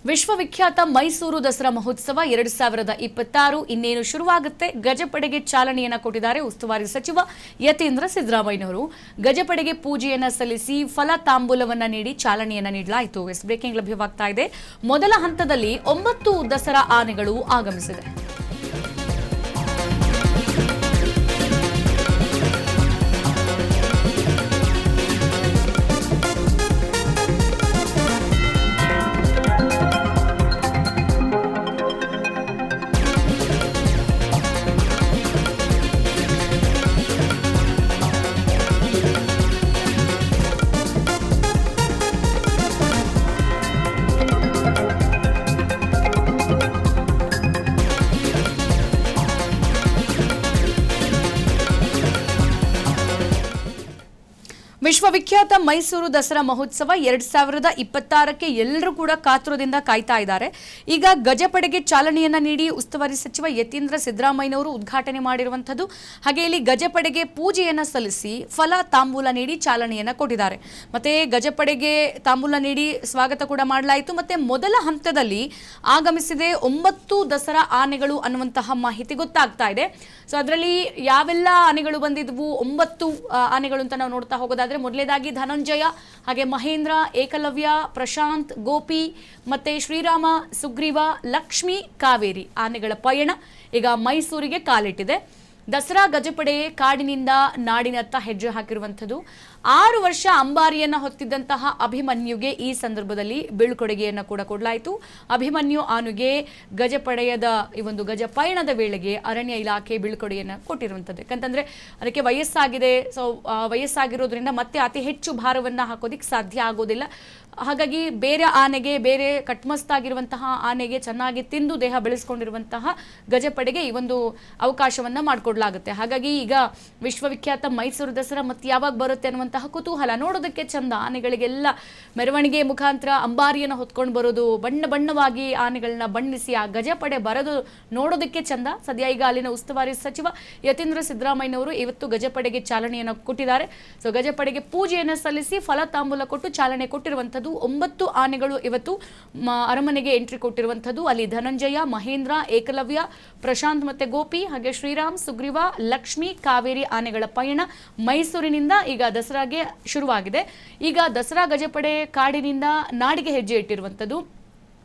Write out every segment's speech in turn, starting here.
ವಿಶ್ವವಿಖ್ಯಾತ ಮೈಸೂರು ದಸರಾ ಮಹೋತ್ಸವ 2026 ಇನ್ನೇನು ಶುರುವಾಗುತ್ತೆ. ಗಜಪಡೆಗೆ ಚಾಲನೆಯನ್ನ ಕೊಟ್ಟಿದ್ದಾರೆ ಉಸ್ತುವಾರಿ ಸಚಿವ ಯತೀಂದ್ರ ಸಿದ್ದರಾಮಯ್ಯನವರು. ಗಜಪಡೆಗೆ ಪೂಜೆಯನ್ನ ಸಲ್ಲಿಸಿ ಫಲ ತಾಂಬೂಲವನ್ನ ನೀಡಿ ಚಾಲನೆಯನ್ನ ನೀಡಲಾಯಿತು. ಬ್ರೇಕಿಂಗ್ ಲಭ್ಯವಾಗ್ತಾ ಇದೆ. ಮೊದಲ ಹಂತದಲ್ಲಿ 9 ದಸರಾ ಆನೆಗಳು ಆಗಮಿಸಿದೆ. ವಿಶ್ವವಿಖ್ಯಾತ ಮೈಸೂರು ದಸರಾ ಮಹೋತ್ಸವ 2026ಕ್ಕೆ ಎಲ್ಲರೂ ಕೂಡ ಕಾತುರದಿಂದ ಕಾಯ್ತಾ ಇದ್ದಾರೆ. ಈಗ ಗಜಪಡೆಗೆ ಚಾಲನೆಯನ್ನ ನೀಡಿ ಉಸ್ತುವಾರಿ ಸಚಿವ ಯತೀಂದ್ರ ಸಿದ್ದರಾಮಯ್ಯನವರು ಉದ್ಘಾಟನೆ ಮಾಡಿರುವಂಥದ್ದು. ಹಾಗೆ ಇಲ್ಲಿ ಗಜಪಡೆಗೆ ಪೂಜೆಯನ್ನ ಸಲ್ಲಿಸಿ ಫಲ ತಾಂಬೂಲ ನೀಡಿ ಚಾಲನೆಯನ್ನ ಕೊಟ್ಟಿದ್ದಾರೆ. ಮತ್ತೆ ಗಜಪಡೆಗೆ ತಾಂಬೂಲ ನೀಡಿ ಸ್ವಾಗತ ಕೂಡ ಮಾಡಲಾಯಿತು. ಮತ್ತೆ ಮೊದಲ ಹಂತದಲ್ಲಿ ಆಗಮಿಸಿದೆ 9 ದಸರಾ ಆನೆಗಳು ಅನ್ನುವಂತಹ ಮಾಹಿತಿ ಗೊತ್ತಾಗ್ತಾ ಇದೆ. ಸೊ ಅದರಲ್ಲಿ ಯಾವೆಲ್ಲ ಆನೆಗಳು ಬಂದಿದ್ವು, 9 ಆನೆಗಳು ಅಂತ ನಾವು ನೋಡ್ತಾ ಹೋಗೋದಾದ್ರೆ ಮೊದಲೇದಾಗಿ ಧನಂಜಯ, ಹಾಗೆ ಮಹೇಂದ್ರ, ಏಕಲವ್ಯ, ಪ್ರಶಾಂತ್, ಗೋಪಿ ಮತ್ತೆ ಶ್ರೀರಾಮ, ಸುಗ್ರೀವ, ಲಕ್ಷ್ಮಿ, ಕಾವೇರಿ ಆನೆಗಳ ಪಯಣ ಈಗ ಮೈಸೂರಿಗೆ ಕಾಲಿಟ್ಟಿದೆ. ದಸರಾ ಗಜಪಡೆ ಕಾಡಿನಿಂದ ನಾಡಿನತ್ತ ಹೆಜ್ಜೆ ಹಾಕಿರುವಂಥದ್ದು. 6 ವರ್ಷ ಅಂಬಾರಿಯನ್ನ ಹೊತ್ತಿದ್ದಂತಹ ಅಭಿಮನ್ಯುಗೆ ಈ ಸಂದರ್ಭದಲ್ಲಿ ಬೀಳ್ಕೊಡುಗೆಯನ್ನು ಕೂಡ ಕೊಡಲಾಯಿತು. ಅಭಿಮನ್ಯು ಆನೆಗೆ ಗಜಪಡೆಯದ ಈ ಒಂದು ಗಜ ಪಯಣದ ವೇಳೆಗೆ ಅರಣ್ಯ ಇಲಾಖೆ ಬೀಳ್ಕೊಡುಗೆಯನ್ನು ಕೊಟ್ಟಿರುವಂಥದ್ದು. ಯಾಕಂತಂದ್ರೆ ಅದಕ್ಕೆ ವಯಸ್ಸಾಗಿದೆ. ಸೊ ವಯಸ್ಸಾಗಿರೋದ್ರಿಂದ ಮತ್ತೆ ಅತಿ ಹೆಚ್ಚು ಭಾರವನ್ನ ಹಾಕೋದಿಕ್ಕೆ ಸಾಧ್ಯ ಆಗೋದಿಲ್ಲ. ಹಾಗಾಗಿ ಬೇರೆ ಆನೆಗೆ, ಬೇರೆ ಕಟ್ಮಸ್ತಾಗಿರುವಂತಹ ಆನೆಗೆ ಚೆನ್ನಾಗಿ ತಿಂದು ದೇಹ ಬೆಳೆಸ್ಕೊಂಡಿರುವಂತಹ ಗಜಪಡೆಗೆ ಈ ಒಂದು ಅವಕಾಶವನ್ನ ಮಾಡಿಕೊಡ್ಲಾಗುತ್ತೆ. ಹಾಗಾಗಿ ಈಗ ವಿಶ್ವವಿಖ್ಯಾತ ಮೈಸೂರು ದಸರಾ ಮತ್ತೆ ಯಾವಾಗ ಬರುತ್ತೆ ಅನ್ನುವಂತಹ ಕುತೂಹಲ, ನೋಡೋದಕ್ಕೆ ಚಂದ. ಆನೆಗಳಿಗೆಲ್ಲ ಮೆರವಣಿಗೆ ಮುಖಾಂತರ ಅಂಬಾರಿಯನ್ನು ಹೊತ್ಕೊಂಡು ಬರೋದು, ಬಣ್ಣ ಬಣ್ಣವಾಗಿ ಆನೆಗಳನ್ನ ಬಣ್ಣಿಸಿ ಆ ಗಜಪಡೆ ಬರೋದು ನೋಡೋದಕ್ಕೆ ಚಂದ. ಸದ್ಯ ಈಗ ಅಲ್ಲಿನ ಉಸ್ತುವಾರಿ ಸಚಿವ ಯತೀಂದ್ರ ಸಿದ್ದರಾಮಯ್ಯನವರು ಇವತ್ತು ಗಜಪಡೆಗೆ ಚಾಲನೆಯನ್ನು ಕೊಟ್ಟಿದ್ದಾರೆ. ಸೊ ಗಜಪಡೆಗೆ ಪೂಜೆಯನ್ನು ಸಲ್ಲಿಸಿ ಫಲ ತಾಂಬೂಲ ಕೊಟ್ಟು ಚಾಲನೆ ಕೊಟ್ಟಿರುವಂಥದ್ದು. 9 ಆನೆಗಳು ಇವತ್ತು ಅರಮನೆಗೆ ಎಂಟ್ರಿ ಕೊಟ್ಟಿರುವಂಥದ್ದು. ಅಲ್ಲಿ ಧನಂಜಯ, ಮಹೇಂದ್ರ, ಏಕಲವ್ಯ, ಪ್ರಶಾಂತ್ ಮತ್ತೆ ಗೋಪಿ, ಹಾಗೆ ಶ್ರೀರಾಮ್, ಸುಗ್ರೀವ, ಲಕ್ಷ್ಮಿ, ಕಾವೇರಿ ಆನೆಗಳ ಪಯಣ ಮೈಸೂರಿನಿಂದ ಈಗ ದಸರಾಗೆ ಶುರುವಾಗಿದೆ. ಈಗ ದಸರಾ ಗಜಪಡೆ ಕಾಡಿನಿಂದ ನಾಡಿಗೆ ಹೆಜ್ಜೆ ಇಟ್ಟಿರುವಂಥದ್ದು.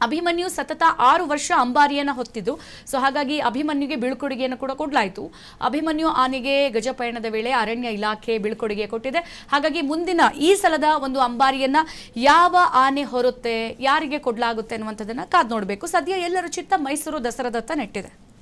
ಅಭಿಮನ್ಯು ಸತತ 6 ವರ್ಷ ಅಂಬಾರಿಯನ್ನು ಹೊತ್ತಿದ್ದು. ಸೊ ಹಾಗಾಗಿ ಅಭಿಮನ್ಯುಗೆ ಬೀಳ್ಕೊಡುಗೆಯನ್ನು ಕೂಡ ಕೊಡಲಾಯಿತು. ಅಭಿಮನ್ಯು ಆನೆಗೆ ಗಜಪಯಣದ ವೇಳೆ ಅರಣ್ಯ ಇಲಾಖೆ ಬೀಳ್ಕೊಡುಗೆ ಕೊಟ್ಟಿದೆ. ಹಾಗಾಗಿ ಮುಂದಿನ ಈ ಸಲದ ಒಂದು ಅಂಬಾರಿಯನ್ನ ಯಾವ ಆನೆ ಹೊರುತ್ತೆ, ಯಾರಿಗೆ ಕೊಡಲಾಗುತ್ತೆ ಅನ್ನುವಂಥದ್ದನ್ನ ಕಾದು ನೋಡಬೇಕು. ಸದ್ಯ ಎಲ್ಲರ ಚಿತ್ತ ಮೈಸೂರು ದಸರಾದತ್ತ ನೆಟ್ಟಿದೆ.